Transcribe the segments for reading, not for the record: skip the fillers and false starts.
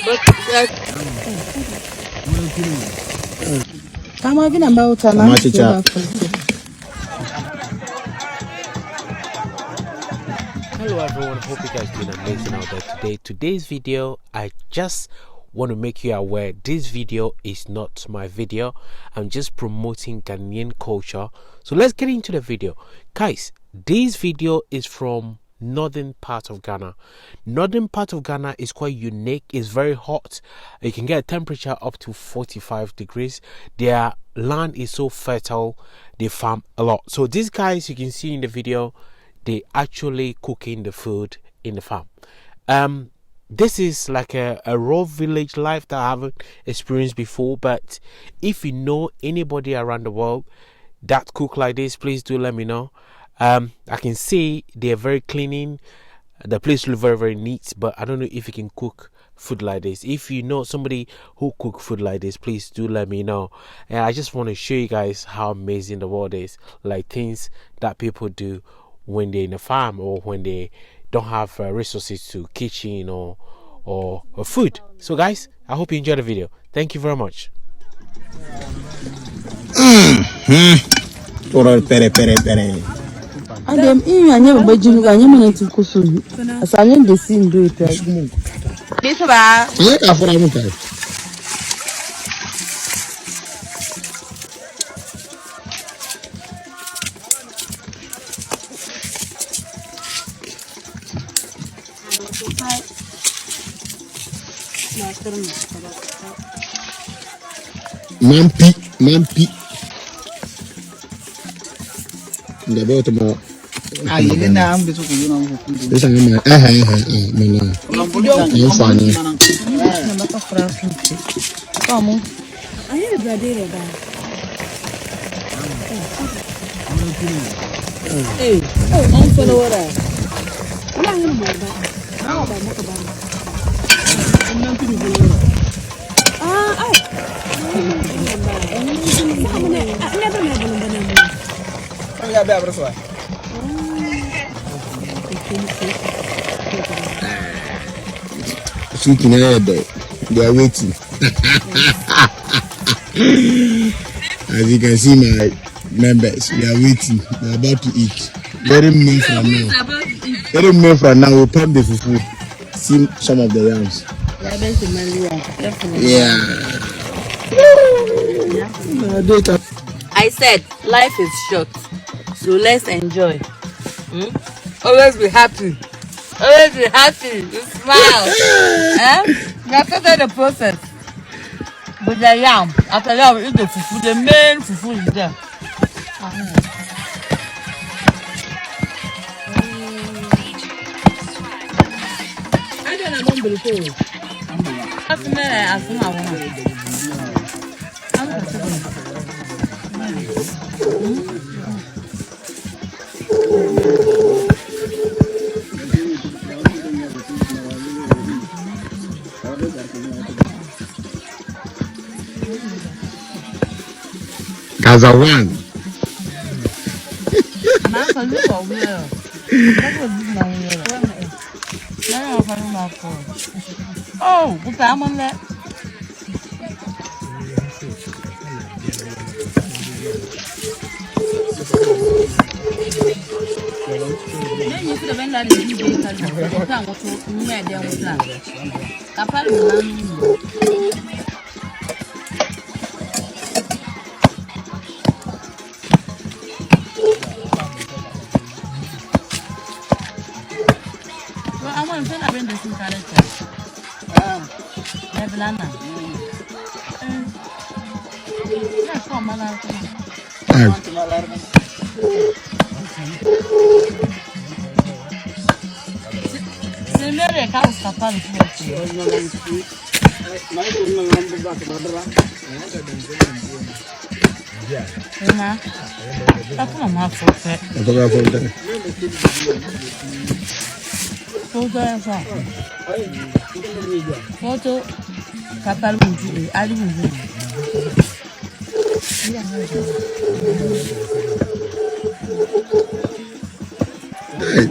But I'm having about Hello everyone, hope you guys doing amazing out there today. Today's video, I just want to make you aware this video is not my video. I'm just promoting Ghanaian culture. So let's get into the video. Guys, this video is from northern part of Ghana. Northern part of Ghana is quite unique. It's very hot. You can get a temperature up to 45 degrees. Their land is so fertile, they farm a lot. So these guys you can see in the video, they actually cooking the food in the farm. This is like a raw village life that I haven't experienced before, but if you know anybody around the world that cook like this, please do let me know. I can see they're very cleaning. The place looks very, very neat, but I don't know if you can cook food like this. If you know somebody who cook food like this, please do let me know. And I just want to show you guys how amazing the world is, like things that people do when they're in a farm or when they don't have resources to kitchen or food. So guys, I hope you enjoyed the video. Thank you very much. I am in a never budget. I am going to Kusu. As I am the scene, do it. This about Mampi. The bottom. I didn't know I'm going to this. I'm funny. come on. I have a brother. Hey, I'm for the water. Chicken head, they are waiting. As you can see, my members, they are waiting. They are about to eat. Very minute from now. Very minute from now, we'll pump the fufu. See some of the yams. Yeah. I said life is short, so let's enjoy. Always be happy. Always be happy. You smile. You have to do the process. But the yam, after that, we eat the fufu. The main fufu is there. I don't believe. As a one. Oh, good time on that. I want to bring this in character.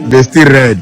They're still red.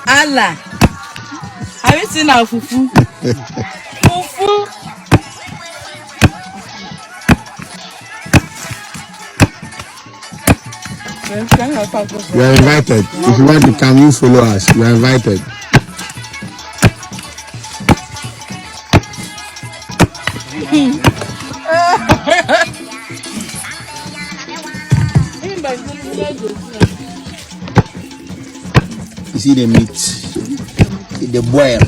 Allah, have you seen our fufu? Fufu. You are invited. If you want to come, you follow us. You are invited. You see the meat, the boil.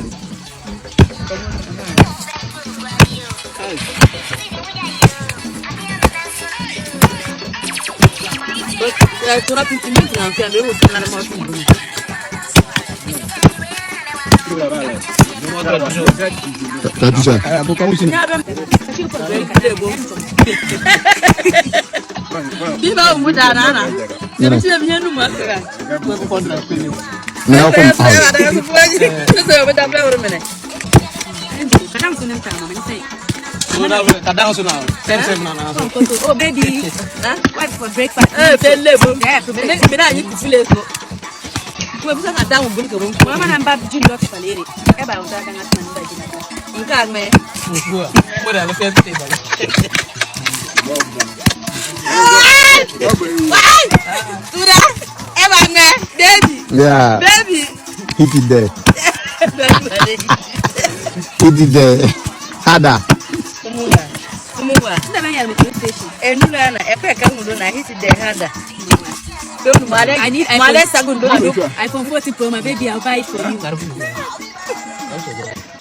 Oh baby, what for breakfast? Yeah. Baby. Hit it there. Hit it there. Harder. I need iPhone 14 Pro, my baby. I'll buy it for you.